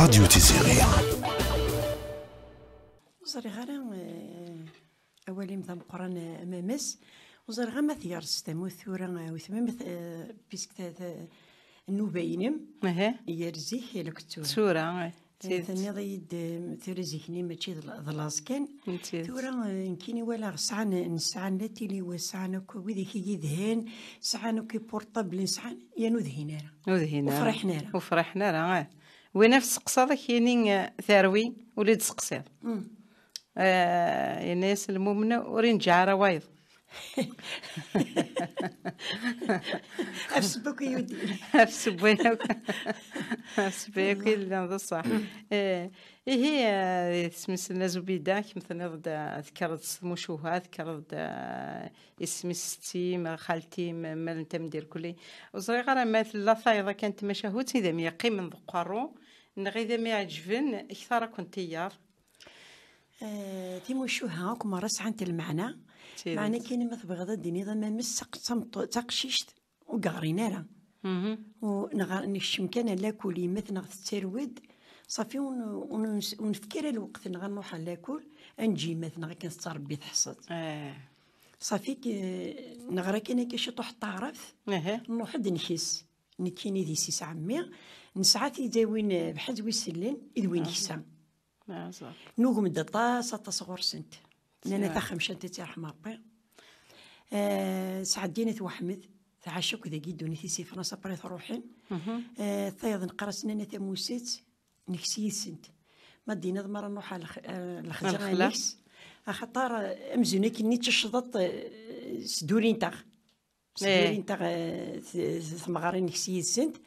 راديو تيزيري. وزري غير أولي مثلا قران أمامس وزري غير ما ثيارس تموت ثورة وثمام بيسك النوبينم يرزيه لكتورة سورة ثاني ضيد ثورة زيكني ماشي ضلاص كان ثورة نكيني ولا سعان نسعان لتيلي وسعانك وذيك يذهن سعانك بورطابل نسعان يا نذهنا وفرحنا راه ونفس قصادك يعني ثروي وليد سقسيض الناس المؤمنة ورين جعرة وايض أفسبوكي يودي أفسبوكي لا صح هي اسمي زبيدة كمثلا ذكرت مشوها ذكرت اسمي ستي خالتي مال انت مدير كلي وصغيرة مثل لا ثايضة كانت مشاهوتي ذا ميقي من ذقارو نغي ذا ميعجبن اكثر كنت يار تيموشوها كما راس عن المعنى معنى كاين ما تبغى الدنيا ذا ما مسق تقشيشت وقارينا راه ونغار نشم كان لاكل مثلا الترويد صافي ونفكر الوقت نروح لاكل نجي مثلا كنستار ربي تحصد صافي نغرا كاين كي شي طوح طرف نروح نكيس نكيني دي 600 نسعات يداوين بحال ويسلن يدوين كيسان نوغم دطاس تصغر سنت انا تخمشن ترحم ربي سعدينا وحمد تعشق ذا قيدوني في سي فرنسا بري تروحين ثيض نقرسنا انا تموسيت نكسي سنت ما دينا ضمر نروح على الخزر نكس خطر امزوني كني تشضط سدورين تاغ سدورين تاغ ثمغارين نكسي سنت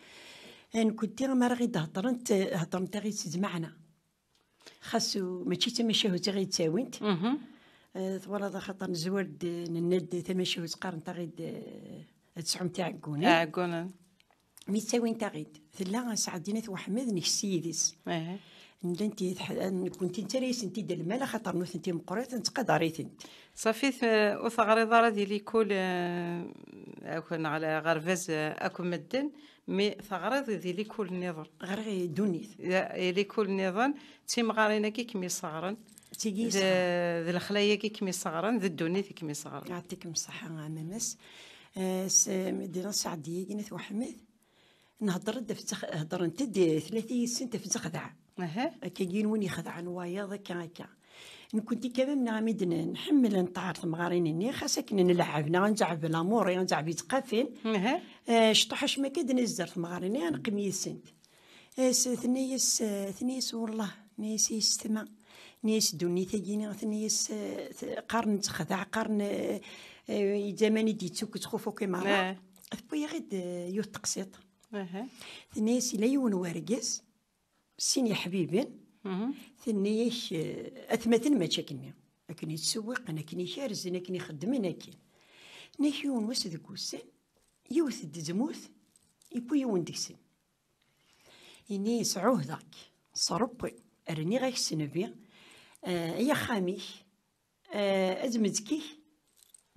ان كنت ما راه غير هضرت غير تجمعنا خاصو ماشي تمشيو غير تاوينت ولا خاطر نزورد نند تمشيو تقارن تا غير 9 تاع عكونا مي تاوين تا غير ثلا سعدينا وحمد نكسيديس انتي كنتي انت ريس انت ديال المال خاطر نوث انت مقريت نتقدريت انت صافي وثغري دار ديالي كل اكون على غرفاز اكو مدن مي ثغري ديالي كل نظام غير دونيت لي كل نظام تيمغارينا كي كمي صغرن تيجي ذا الخلايا كي كمي صغرن ذا الدونيت كمي صغرن يعطيكم الصحه مامس مدينه السعديه كنت وحمد نهضر هضر انت 30 سنه في زخدع كاين وين يخدعن ويا ذاك هكا كنت كمان من عميدنا نحمل نطار مغاريني خاصك نلعب نلعب لامور نلعب يتقافين شطحش ما كاد نزر مغاريني انا قميس سنت ثنيس والله نيس يستمع نيس دوني ثقيني ثنيس قرن تخدع قرن زماني ديتوك تخوفو كيما بويا غير يوث تقسيط ثنيس لا يون وارقس سيني حبيبين ثنيش اثمثن ما تشكني لكن يتسوق انا كني شارز انا كني خدمين اكين نيشون وسد كوسن يوث دزموث يبوي وندكسن اني سعوه ذاك صربي ارني غير السنبي يا خاميش ازمتكي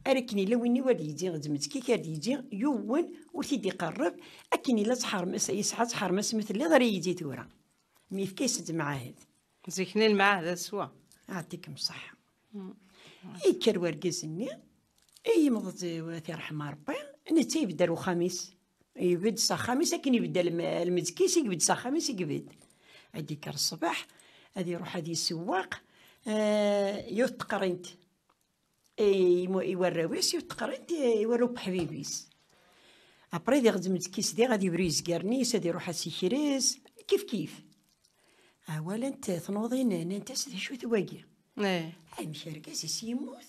اركني لو اني ولي يجي ازمتكي كاد يجي يون وتيدي قرب اكني لا تحرمس يسعى تحرمس مثل اللي غير يجي تورا مي في كيس معاهد زيكني المعاهد سوا يعطيكم الصحة يكر ورقزني اي مضت يرحم ربي انا تيبدا الخميس يبدا خميس لكن يبدا المزكيس يبدا خميس يبدا هذيك الصباح هذه يروح هذه السواق يوث تقرنت يوراويس يوث تقرنت يورو بحبيبيس ابري دي غزمت كيس دي غادي يبريز كارنيس هادي يروح سيكريس كيف اولا انت تنوضين انت شو تواقي مشي ركاز يموت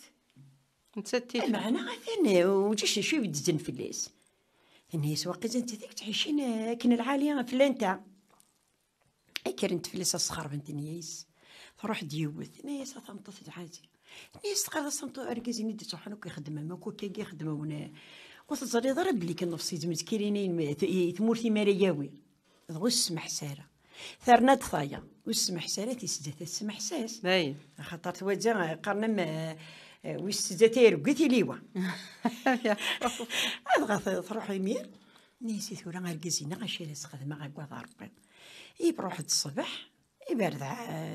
نتستي معنا غاثن وجيش شوي بدزن في الليس الناس واقيلا انت ذيك تعيشين كن العاليه فلانتا اي كرنت في الليس الصخر بنت نياس تروح ديوث نياس تنطط عادي نياس تقال صمتو اركاز ندي تروحو كيخدم ما كو كي يخدم هنا وتزري ضرب لي كنفسي زمتكيرينين ثمورتي مارياوي غوس محساره ثرنات ثايا وسمح سالاتي سدات السمح ساس باين خاطر توجه قرنا ويستزاتير قلتي ليوا هذا تروح يمير نسيت ولا غير كزينا غاشي خدمه غا ربي بروح الصباح يبرد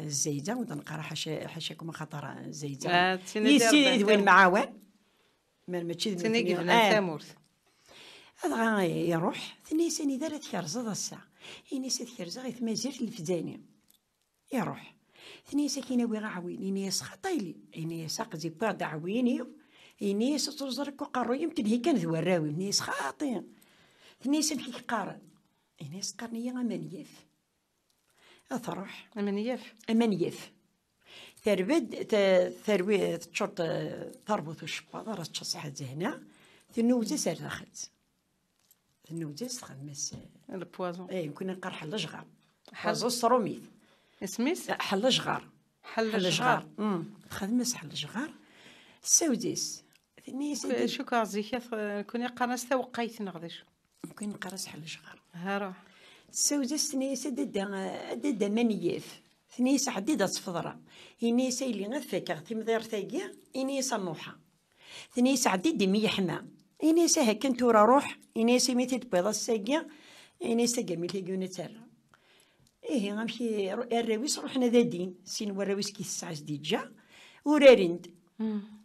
الزيزه ونقرا حاشاكم خاطر الزيزه يسيد وين معاون ماشي تنيقف ثامورث هذا يروح ثني سني دارت كرزه الساعه يني سيت كرزه غير مازال الفزاني يروح ثني ساكينه وي غاوين يني سخطيلي يني ساق زي بعد عويني يني ستزرك وقرو يمكن هي كان ذوراوي يني سخاطي ثني سمحي قارن يني سقرني امانيف اثروح امانيف تربد ثروي تشرط تربط الشباط راه تصحى هنا ثنوزه سرخت ثنوزه تخمس البوازون يمكن نقرح الجغار حازو الصروميت اسميس حل جغار خدمس حل جغار السوديس ثني سيدي شو كازيكا كوني قرص توقيت نغدش ممكن نقرص حل جغار ها روح السوديس ثني سد منيف ثني سعديدة صفضرة إني سايلي غير فاكر تمضير ثاقيا إني صنوحة ثني سعديد مي حمام إني هكا تورا روح إني سميتي البيضة الساقيا إني ساقا ملي يقولون تسرى إيه غنمشي الراويس روحنا ذا دين سين والراويس كي الساعة ديجا ورارند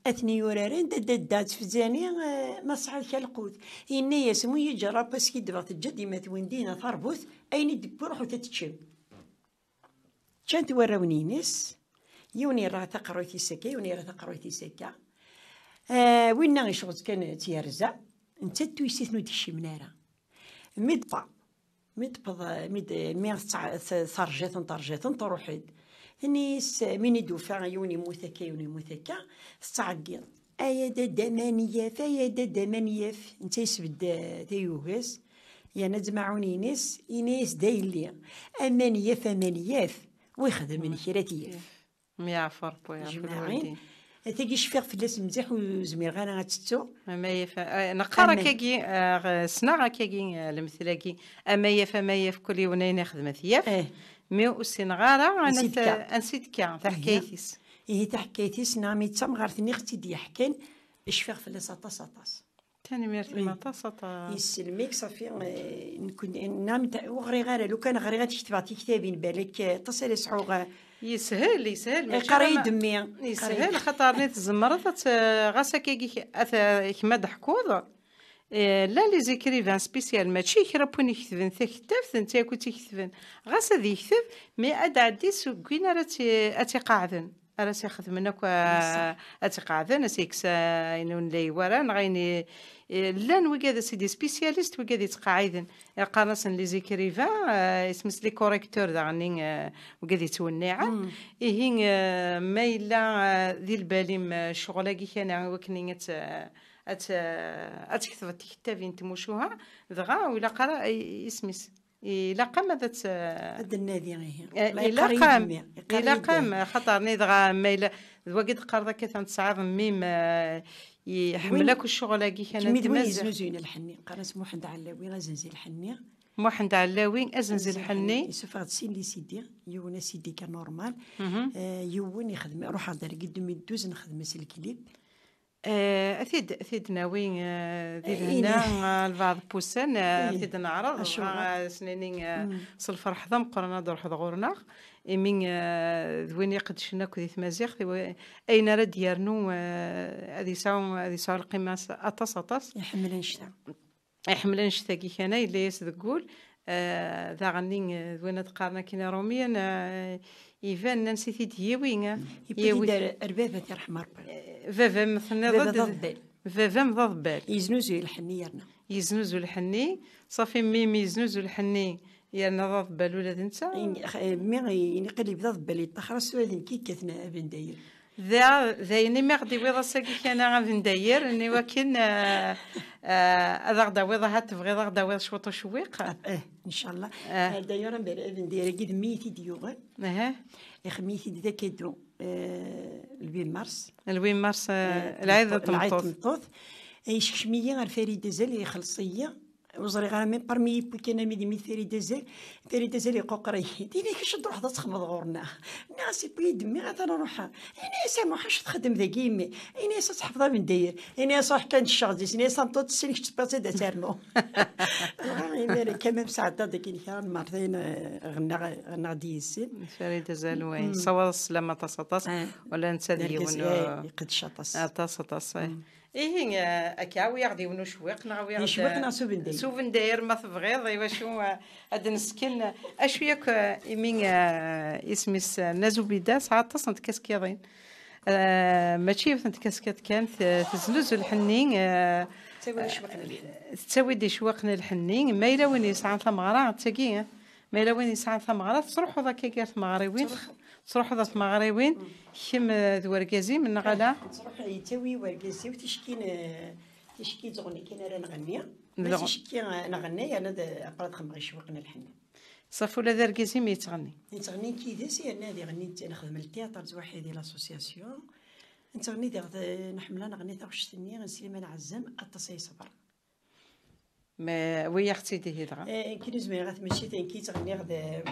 أثني ورارند دات في زاني ما صعد كالقوت إني يسمو يجرى باسكي دبغت الجدي ما تويندينا ثربوث أين دبو روحو تتشم كانت وراوني ناس يوني راه تقرويتي سكا يوني راه تقرويتي سكا وين غيشغل كان تيرزع انت تويسيت نو ديشي مناره ميدبا مي طرجات تروحد نيس من يدوفع يوني موثكا تعقل ايا دمانياف دمانياف انت يسبد تيوغس يا نجمعوني ناس دايلي امانياف ويخدم من كراتيف يعفر بويا جماعين تيجي شفيق في الناس مزيح وزمير غانا غتستو ما نقرا كاكي سنا كاكي المثلاكي اما يف كل يومين يخدم ثياف مي وسنغارا انا نسيت كاع تاع حكايتيس تاع حكايتيس نامي تم غارثني اختي دي حكين شفيق في الناس طاس تاني ميرتي ما طاسطا يسلميك صافي نكون نام وغري غير لو كان غري غتكتباتي كتابين بالك تصل صحوغ يسهل قري دمي يسهل خاطر نيت زمرت غاسا كي كما ضحكوض لا لي زيكريفان سبيسيال ماشي كرابون يكتبن كتاب انت كنتي كتبن غاسا ذي يكتب مي ادعدي سكين راتي قاعدن راسي خدمنا اتقاعدن سيكس انون لي ورا غيني لان وكذا سيدي سبيسياليست وكذا يتقاعدن قانص لي زيكريفان اسمس لي كوريكتور داغني وكذا تونعا هي ما الا ذي البالي شغلاكي كان وكني اتكتب كتابين تموشوها دغا ولا قرا اسمس إلا قام هذا النادي إلا قام خطرني دغا ميلا وقت قرضة كثر تسعر ميم يحملك الشغل كي كانت تمازح زين الحني قرص محمد علاوي غازنزي الحني محمد علاوي ازنزي الحني يوسف غتسين لي سيدي يونا سيدي كان نورمال يوون يخدم روح دار قدام يدوز نخدم الكليب أثيد ناويين ذي هنا البعض بوسان أثيد نعرض سنينين صلفر ضم قرنا دور حضورنا من ذوين يقدشنا كذي ثمازيخ أين رد يرنو هذه ساعة القيمة أطاس يحملن شتا كي كان اللي يسدقول ذا غنين ذوين تقارنا كنا روميا إيفان نسيتي ديوين يبدي أربابة يرحم ربي فافا مثلا ضد فافا مضاد بال يزنوزو الحني يرنا يزنوزو الحني صافي ميمي يزنوزو الحني يرنا ضاد بال ولا تنسى مي نقلب ضاد بال يتخرس وين كي كثنا ابن داير ذايني ما غادي ويضا ساكي كان غادي نداير اني ولكن هذا غدا ويضا هتبغي غدا ويضا شوطو شويق ان شاء الله داير ابن داير كيد ميتي ديوغ يخميتي ذا كيدو الوين مارس العيد تمطوط اي شميه غير فريد زل يخلصيه وزري غير من برمي كاين ميدي ميثيري دازال يقوقري ديني كاش تروح تخمض غورنا ناسي بيد مي غادا نروح انا سامو حاش تخدم ذا كيمي انا تحفظها من داير انا صح كان الشغل انا سانطوط السينك تباسي دا تارنو انا كمان ساعه داك كان مرتين غنا ديسين فريده زالوين صوت السلامه تصطاس ولا نسالي قد شطاس تصطاس إيه أكاوي غادي ونو شويق نغوي شويق سوفن داير ما تبغيض إيوا شو هاد نسكن أشويك إمين اسميس نازوبيدا ساعات تصنت كاسكيضين ماشي ثنت كاسكيط كانت تزلز الحنين تسوي دي شوقنا الحنين ما إلا وين يسعى ثمغرا تاكي ما إلا وين يسعى ثمغرا تروحوا ذاك كاع ثمغريوين تروحوا ذا ثمغريوين كم ذوركازي من غلا تروح يتوي وركازي تشكي تغني كاين راه نغني ماشي تشكي نغني انا قرات خمغي شوقنا الحنين صافي ولا ذركازي ما يتغني كي داس انا هذه غنيت نخدم التياتر زواحي ديال لاسوسياسيون نتغني ديال نحملها نغني تا وشتني سليمان عزام التصي صبر ما ويا اختي دي هضره كي نزمي غات ماشي كي تغني غدا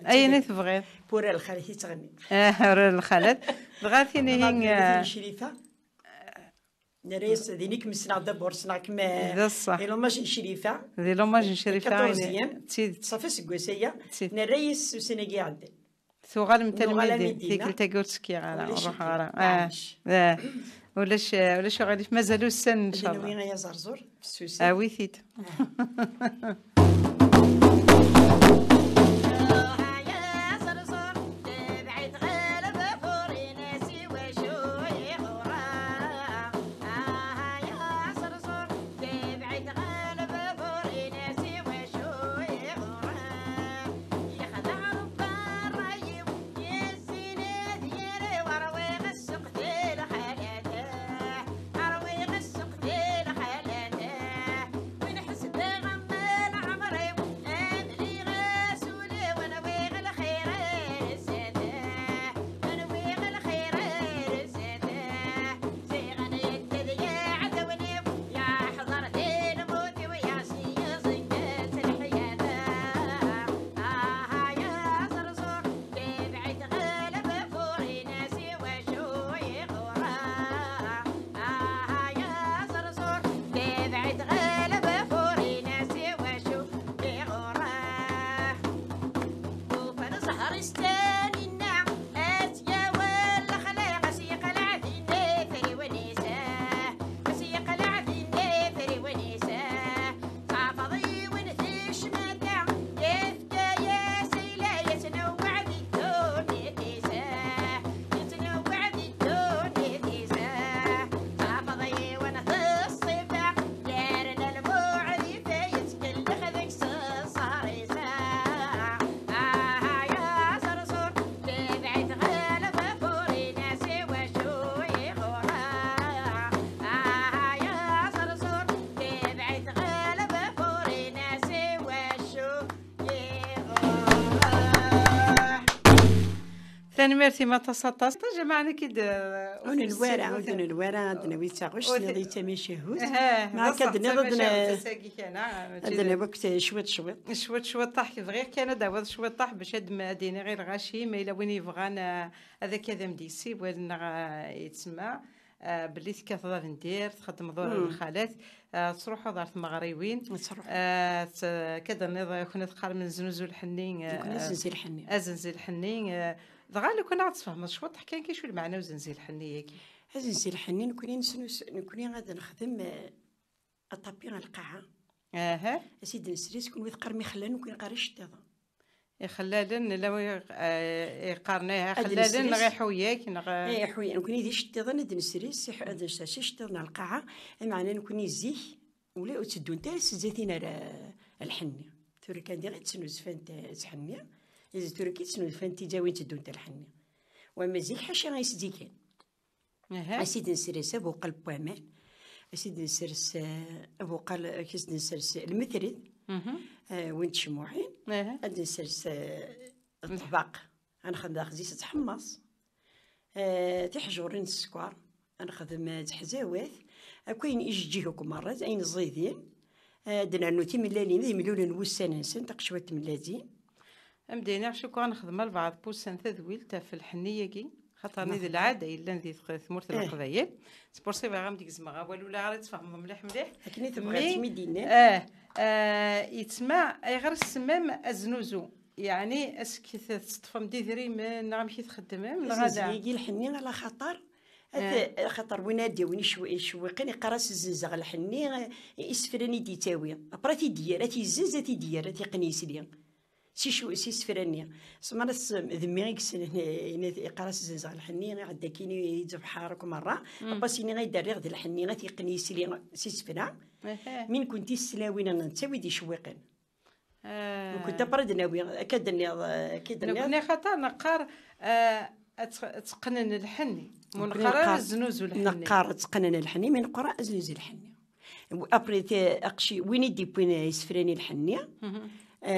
اي ني تبغي بورا الخالتي تغني بورا الخالد بغاتيني هي شريفه نريس دينيك مسنا دبور سنا كما ديلو ماجي شريفه ديلو ماجي شريفه صافي سكوسيه نريس وسناكي عدل ثوغال متلميدي ديك التاكورتسكي غالا نروح غالا ولاش غادي مازالو السن ان شاء الله وين يا زرزور في السوسه ويثيت ميرسي ما تصطاس جمعنا كيد ون الورع ودن الورع عندنا ويتاغوش نادي تامي شهود ما كدنا ضدنا وقت شويت طاح كيف غير كان داوض شويت طاح باش هاد مدينه غير غاشي ما الا وين يبغانا هذا كذا مديسي ولا يتسمع باللي كتهضر ندير تخدم دور الخالات تروحوا دار المغربيين كذا نضا كنا تقارب من زنزول الحنين زنزيل الحنين دغا لو كنا تفهم شو تحكي كي شو المعنى وزنزيل الحنيه كي زنزيل الحنين نكوني غادا نخدم الطابين القاعه اسيدي نسريس كون ويقرمي خلان نكون قاري شتاضه خلالن لو يقارنيها خلالن غير حوياك اي حويا نكون يدي شتاضه ندن سريس هذا شاشي شتاضنا القاعه معناه نكون يزيح ولا تسدون تاع زيتين الحنيه توري كان دير تسنوز فانت تحنيه إذا تركي تسنو فانتي جاوين تدون تاع الحنيه وما زيك حاشا غيسدي كان اسيد نسرس ابو قلب وامان اسيد نسرس ابو قلب كيس نسرس المثرد وين تشموعين اد نسرس الطباق انا خدام خزيس تحمص تحجورين السكر انا خدام تحزاوات كاين يجيهكم مرات اين زيدين درنا نوتي ملالين ذي ملولين وسان نسن تقشوات ملازين مدينا شكون نخدم البعض بوسان تذويل في الحنيه كي خاطرني ذي العاده الا ندي ثمورت القضايل سبورسي باغا مديك زعما والو لا غير تفهم مليح مليح لكن تبغات مدينه يتسمع غير السمام ازنوزو يعني اسكي تطفم ديري من غامشي تخدم من غدا يجي الحني على خطر خاطر وين شويقين يقراس الزنزه على الحني يسفراني ديتاوي براتي ديالاتي الزنزه ديالاتي قنيس لي سي سفراني سمعنا ذمي يكسن يقراس الزنزه على الحني عدا كيني يجب حارك مره باسيني غيدري غد الحني غتي قنيس لي سي سفرا من كنتي السلاوين نتاوي دي شويقين كنت برد ناوي كدني خاطر نقار تقنن الحني من قرا الزنوز الحني نقار تقنن الحني من قرا الزنوز الحني ابريتي اقشي وين يدي بوين يسفراني الحني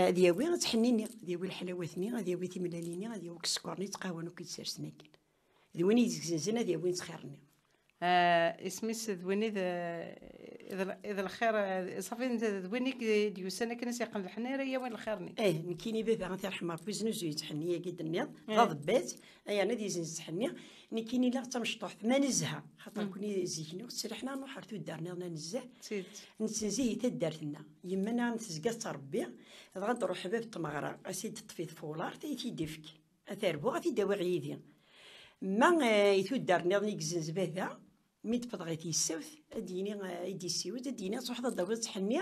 دياوي تحنيني دياوي الحلاوتني دياوي تملاليني دياوي السكرني تقاونو كيتسرسني ديوين يزكزنا دياوي تخيرني اسمي ذويني اذا الخير صافي ذويني ديوسنا كناس يقن الحنيره يا وين الخيرني نكيني بابا غير رحمه ربي زنوزو يتحني كي دنيا ضبات انا دي زنز تحني نكيني لا تمشطوح ما نزها خاطر كوني زيكني وسرحنا نحرتو دارنا نزه نتنزيه حتى دارتنا يمنا نتزكى تربي غنروح باب التمغره اسيد تطفيض فولار تيديفك اثربو غادي داوي عيدي ما يتودرني ضني كزنز بابا ميت بطغيتي السوث اديني يدي السيوت اديني صح ضوي تحني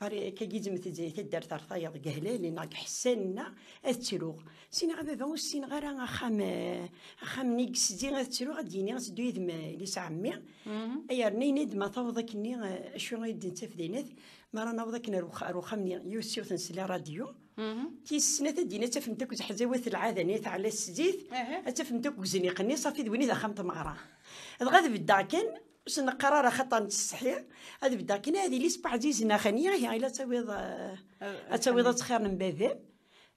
باري كيجي زي تدار ثرثايض قهلالي ناق حساننا اتروغ سينا غبابا وسين غير خام نيكس دي غتروغ اديني غتدو يدم ليس عمي ايرني ند ما توضك ني شو غيدي تفدينات ما رانا وضك نروخ مني يوسيو تنسلي راديو كي السنه تدينا تفهمتك حزوات العاده نيت على السديث تفهمتك وزني قني صافي دويني ذا خمط مغرا غادي بدا كان باش نقرر خطا نستحيا هذا بدا كان هذه لي سبع عزيزنا خانيه هي الا تاويض تخير من بابا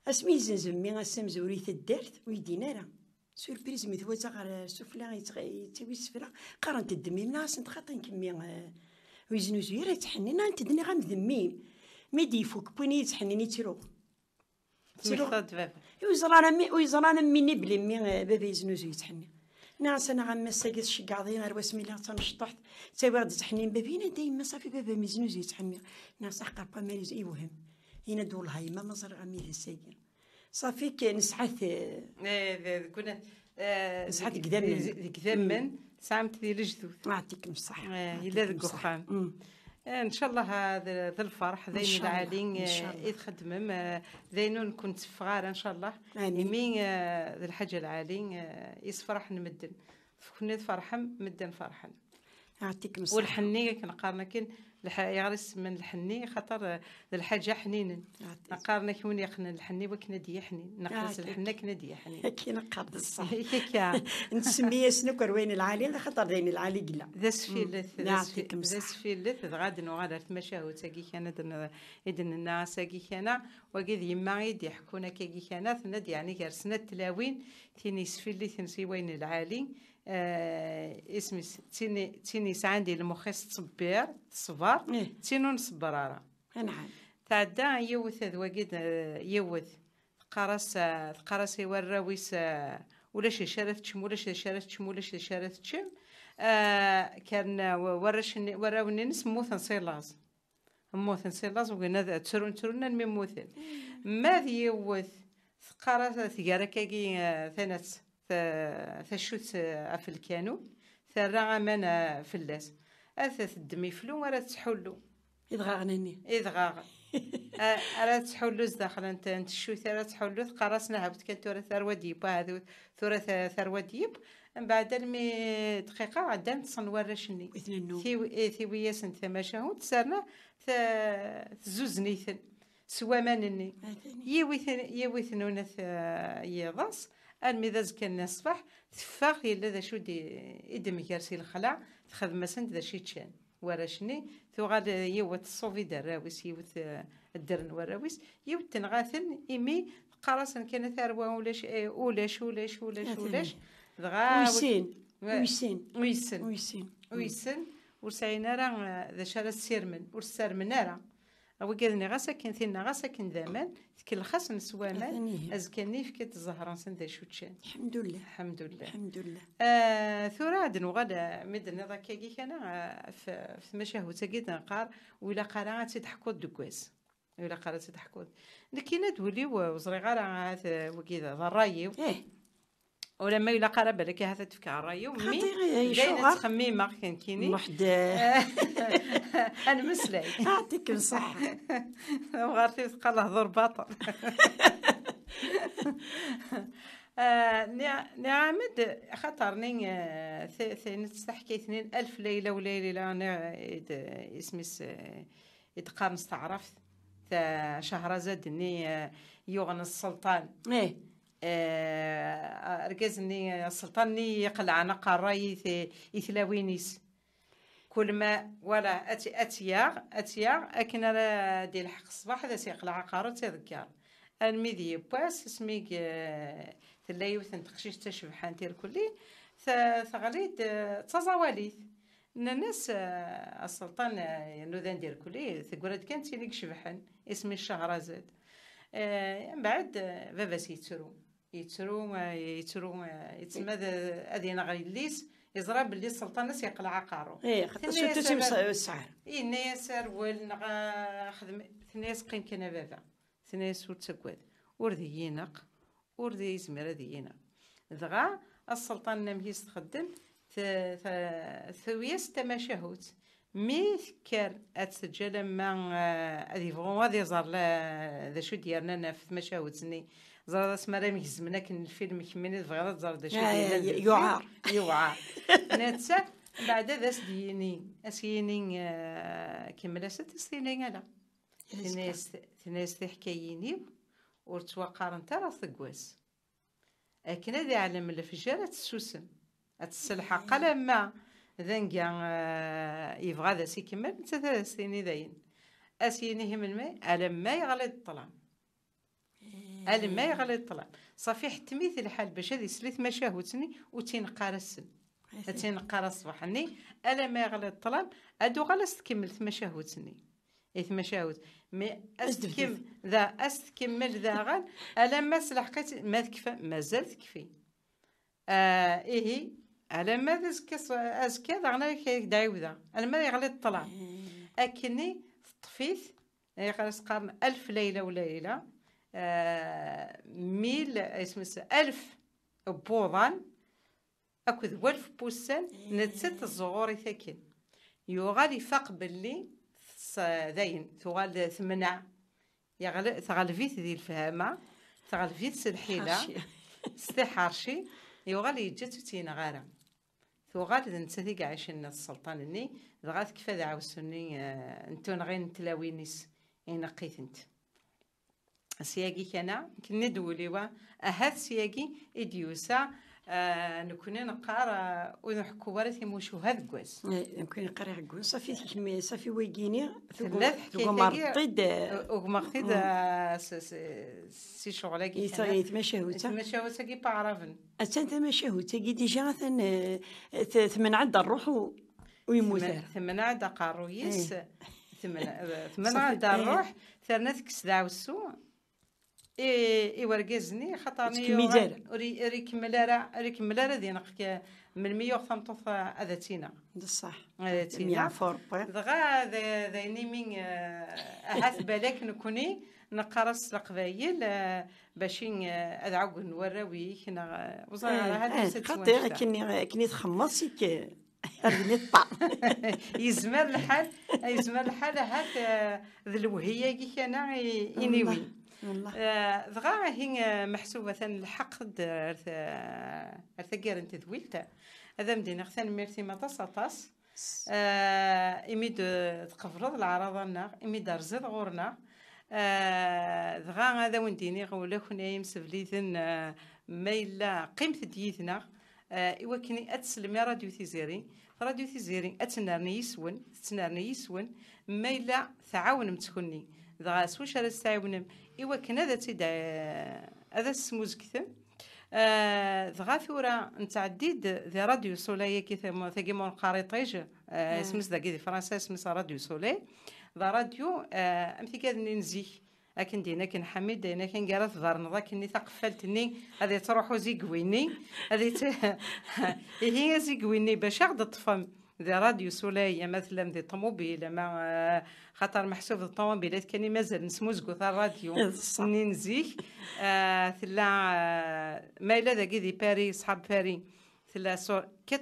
اسمي زنزمي اسم زوري تدارت ويدينا راه سوربريز متوازا غير سفلا يتاوي سفلا قرنت الدمي من عاصن خاطر نكمي ويزنو زويره تحنينا انت دني غنذمي ميدي فوك بوني تحنيني تيرو بابا ويزرانا مني بلي بابا يزنو زوي تحني ناس انا غا مساكي الشقاضين غير واسمي لا تنشطحت تاوي غادي تحنين بابينا دايما صافي بابا ميزنو زي تحني ناس حقا با ماليز يوهم هنا دول هاي ما مزر غامي الساكن صافي كان سعات كنا سعات قدام من سامت ذي الجذوذ يعطيكم الصحه الا ذك وخان ان شاء الله هذا الفرح ذين العالين يتخدم ذينون كنت فغار ان شاء الله يمين ذي الحاجه العالين يصفرح نمدن كنا فرحا مدن فرحا يعطيكم الصحه والحنيه كنقارنا كاين يغرس من الحني خاطر الحاجه حنين نقارنا كون يقن الحني وكنا دي حنين نقرس الحنه كنا دي حنين كي نقرد الصح نسميه سنكر وين العالي خاطر وين العالي قلا ذا سفيلث ذا سفيلث غادن وغادر تمشاو تاكي كان اذن الناس كي كان وقد يما يدي يحكونا كي كان ثند يعني كرسنا التلاوين ثاني سفيلث نسي وين العالي اسمي تيني عندي المخيص تصبير صبار تينو نصبرارا نعم تعدى يوث ذواقيد يوث قرص يوراويس ولا شي شارت تشم ولا شي شارت تشم ولا شي شارت تشم كان وراوني نس موثن سيلاز موثن سيلاز وقلنا ترون الموثن ماذا يوث قرص ثقارا كاكي ثنت ثشوت في الكانو ثرى عمان فلاس اثث الدمي فلو ورا تحلو يدغاغنني ارا تحلو داخل انت شو ثرى تحلو قرصنا هبت كنت ثرى ثروه ديب هذا ثروه ديب من بعد المي دقيقه عدان تصنورشني ثيوي ياسن ثماشاهو تسرنا زوزنيثن سوا مانني يوثنون يضاس الميزاز كان الصباح تفاق يلا ذا شو يدم يرسي الخلع تخدم سند ذا شي تشان وراشني ثوغاد يوت الصوفي دراويس يوت الدرن وراويس يوت تنغاثن إيمي قراصا كانت ثروة ولاش وسعينا راه ذا شارع السيرمن والسرمن راه وقالني غا ساكن ثينا غا ساكن ذامان كل خاص نسوا مان ازكاني فكت الزهران سن ذا شوتشان الحمد لله الحمد لله الحمد لله. ثورة عاد نغدا مدن ذاك كي انا في مشاهو تاكيت نقار ولا قرا تضحكوا الدكواس ولا قرا تضحكوا لكن تولي وصغيره راه وكذا الرايو ولما يلا قرب لك هذا تفكر الرايو مي جاينا تخميمه كان كيني واحد انا مسلاي يعطيك الصحه وغارتي تقال هضر باطل نعمد خاطرني تحكي 2000 ليله وليله انا اسمي يتقارن استعرفت شهرزاد اني يغنى السلطان ركزني السلطان يقلع نقا الراي يثلاوينيس كل ما ولا اتيا اكن راه ديال الحق الصباح هذا سيقلع قارو تذكر الميدي باس سميك تلايوث تخشيش تشبحان تير كلي ثغليد تزاوليث الناس السلطان نوذان دير كلي ثقولت كانت ليك شبحان اسمي الشهرزاد من بعد باباس يتسرو يتسمى هذه غيليس يزرى باللي السلطان ناس يقلع قارو خاطر تمشي السعر الناس ول خدم الناس قيم كان بابا الناس وتسكواد وردي ينق وردي يزمر هذه ينق دغا السلطان نام يستخدم ثويس تماشهوت ميثكر اتسجل ما هذه فغون هذه زار ذا شو ديالنا في مشاهوتني زار اسمها راه ميزمنا كان الفيلم كمين بغا زار ذا شو يوعار نتسا بعد ذا اسيني كمل ست سنين على الناس تحكييني ورتوقع انت راه ثقواس لكن هذا علم الفجاره السوسن السلحه قلما ذنقا يبغى ذا سي كمل 3 سنين ذاين اسينيه من الماء على ما يغلي الطلام على ما يغلي الطلام صافي حتميت الحال باش هذه سليت مشاهوتني وتينقار السن تينقار الصباحني على ما يغلي الطلام ادو غلس تكمل مشاهوتني مشاهوت مي استكمل ذا استكمل ذا غال على ما سلحقت ما تكفى مازال تكفي على ما ذاك ازكى دغنا كيدايودا على ما يغلي الطلع اكني طفيت يقرس قام 1000 ليله وليله 1000 اسمس 1000 بوضان اكو 1000 بوسان نتست الزغور ثاكن يغالي فاق باللي ذاين ثغال ثمنع يغلي ثغالفيت ذي الفهامه ثغالفيت سلحيله استحارشي يغالي جات تينا غارم ثوغال نتسدي كاع عايشين السلطان اني دغات كيف ذا عاوسوني انتو غير نتلاوينيس ينقيت انت سياقي كان كني دوليوا اهات سياقي اديوسا نكوني نقرا ونحكوا ورثي موشو هاد كواس يمكن نقرا كواس صافي صافي ويجيني ثلاث مرطيد ومرطيد سي شغلك يتمشاوتا كي بعرفن انت تمشاوتا كي ديجا ثمن عاد الروح ويموت ثمن عاد قارويس ثمن عاد الروح ثرنات كسدا وسو ورقزني خطرني ريكمل راه دينك من 118 اذاتينا بصح اذاتينا دغا ذايني من احس بالك نكوني نقرص القبايل باش ادعو نوراوي كنا وزاره هذا خاطر كني تخمصيك رجلي طا يزمر الحال هات ذا الوهيه كي كان ينوي دغا هي محسوبه الحق ارثقير انت ذويلت هذا مدينه ثاني ميرتي ما تصاطاس اميد تقفرض العراضنا اميد رزد غورنا دغا هذا ونديني غولا كنا يمسفليثن ما الا قيمه ديتنا ايوا كني اتسلمي راديو تيزيري اتنرني يسون ما الا تعاون متكوني دغا سواش راه تعاون ايوا كان هذا تيدا هذا السموز كثم دغا ثورة نتعديد ذي راديو سولاي كي ثقي مون قاريطيج اسمس ذاكي دي فرنسا اسمس راديو سولاي ذا راديو امثي كادني نزيك لكن دينا كن حميد دينا كن قالت ضرنا ذاك اني ثقفلتني هذه تروحوا زيقويني هذه هي زيقويني باش غد طفم ذا راديو سولاي مثلا ذي طوموبيل ما خاطر محسوب الطوموبيلات كاني مازال نسموزكو ذا الراديو سنين نزيك ثلا ما الا ذاكي دي باري صحاب باري ثلا 88.6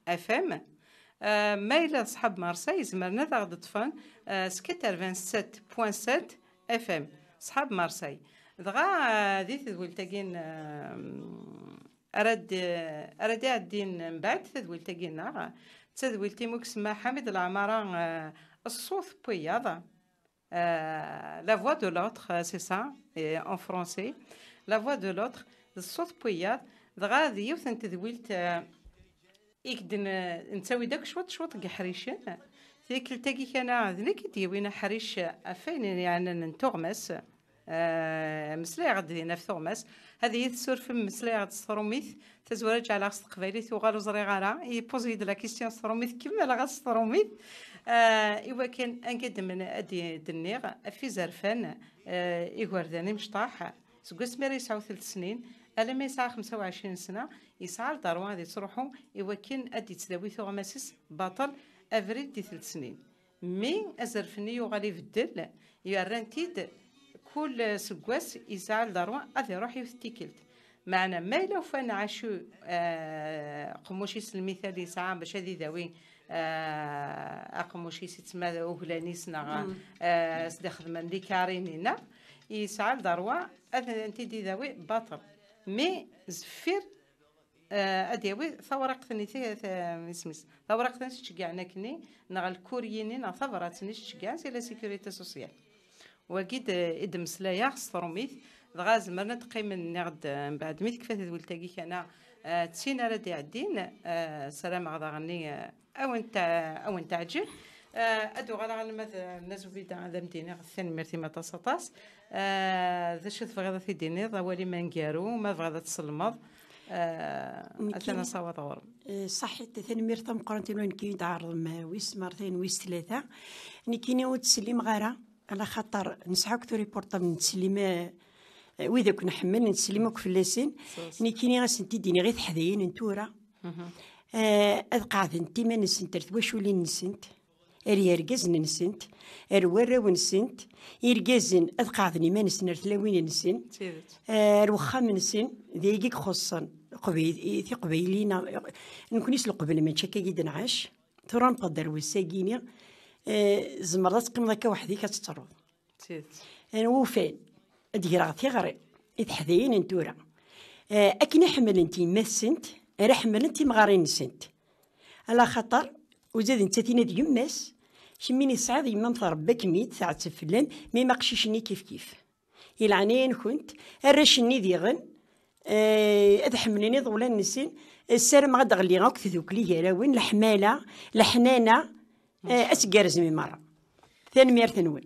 اف ام ما إلا صحاب مارساي زمرنا ذا غد طفن 87.7 اف ام صحاب مارساي دغا ذي تذويل تاقين أراد الدين من بعد تذويل تاقين تذويل تيموك سما حميد العمارة الصوت بوياض la voix de l'autre c'est ça en français la voix de l'autre الصوت بوياض دغا ذي يوثن تذويلت إكدن نسوي داك شوط قحريشن ذيك التاقي كان ذنك ديوينا حريش أفين يعني نتوغمس مسلاي غد دينا في ثوغمس هذه يثسور في مسلاي غد ستروميث تزورج على غسط قبايلي وغالو زري غارا يبوزي دو لا كيستيون ستروميث كيما لا غد ستروميث إوا كان أنقد من أدي دنيغ في زرفان إيغورداني مشطاح سكوس ميري يسعو 3 سنين ألا ما يسعى 25 سنة يسعى لداروان غادي تروحو إوا كان أدي تداوي ثوغماسيس باطل أفريد دي 3 سنين مي أزرفني يغالي يبدل يرانتيد كل سكواس يسعى لداروان غادي يروح يفتيكلت معنا ما لو فان عاشو قموشيس المثال يسعى باش هادي داوي أقموشيس يتسمى أوغلانيسنا سدا خدمان لي كارينينا يسعى لداروان أنتي دي داوي باطل مي زفير اديوي ثوره قتني اسميس ثوره قتني تشجعنا كني نغ الكوريين نا ثورات نشجع سي لا سيكوريتي سوسيال وكيد ادم سلايا خسروميث دغا زمرنا تقيم نغد من بعد ميث كفات ولتاكي كان تسينا راه ديعدين سلام غدا غني او انت عجل ادو غالا الناس فيدا هذا مدينه الثاني مرتي ما تصطاس ذا شو تبغي في ديني ضوالي ما نقارو ما بغا تسلمض أثناء صوت غرب صحيح ثاني مرتم قرنتين وين كي يتعرض ما ويس مرتين ويس 3 نكيني وتسلم غارة على خاطر نسحق تو ريبورتا من تسليم وإذا كنا حمل نتسلمك في اللسان نكيني غاسنتي ديني غير حذاين نتورا أذقعد انتي ما نسنت واش ولي نسنت يرجزن نسنت الورا ونسنت يرجزن أذقعدني ما نسنر ثلاوين نسن الوخام نسن ذيك خصا قبيل في قبيلينا نكون يسلق قبل ما نشكا جدا عاش ترى نقدر وساقيني زمرات قيم ذاك وحدي كتتروض انا وفين ادير ثغري يتحذين انتورا اكن حمل انتي مسنت راه حمل انتي مغارين نسنت على خطر وزاد انت تينا ديال يماس شميني صعاد يما مضربك ميت ساعه تفلان مي ما قشيشني كيف يلعنين كنت الرشني ديغن اذ حملني ضولان نسين السلام غدا غلي غاك تذوك لي هراوين الحماله الحنانه اسكارز مي مره ثاني مير ثنون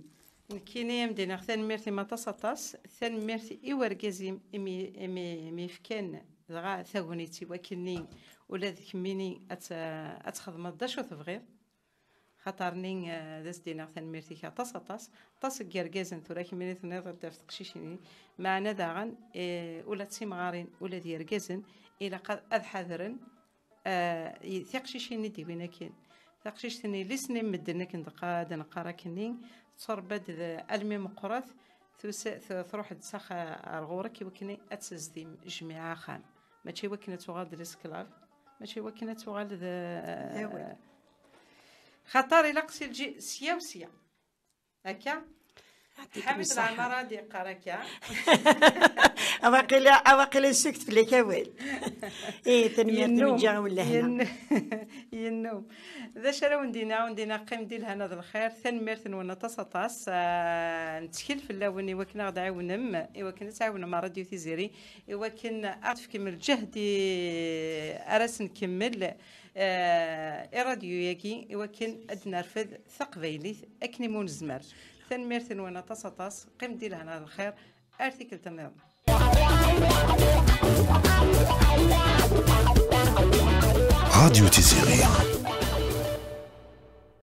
كاينه يمدينا ثاني ميرتي ما تصطاس ثاني ميرتي ايورغازي مي فكان دغا ثاغونيتي وكني ولا ذيك ميني اتخدم داش وتبغي خاطرني داز دينا ثاني ميرتي تصطاس طاس كيرغازن ثورا كيميني تنظر داف تقشيشيني معنا داغن ولا تسيمغارين ولا ديرغازن الى قد اذحذرن ثقشيشيني ديوينا كاين ثقشيشتني لسني مدنا كندقا دنقرا كني تصربد المي مقراث تروح تسخ الغورك وكني اتسزدي جميعا خان ماشي وكنه تغاد الاسكلاف ماشي وكنه تغاد خطر لقسي الجي سياوسيا هكا حمد العمارة دي قراكا أواقيلا السكت في الكوال إيه تنمية تنجا ولا هنا ينوم ذا شرا وندينا قيم ديال هنا ذا الخير ثاني ونا تصطاس نتشكل في اللون وكنا غدا عاونم وكنا تعاون مع راديو تيزيري وكنا أعرف كمل الجهد أراس نكمل الراديو ياكي وكن أدنى رفض ثقبيلي أكني مون الزمر ثاني وانا تصطاس قيم ديال هنا الخير ارتيكل تنظيم راديو تيزيري.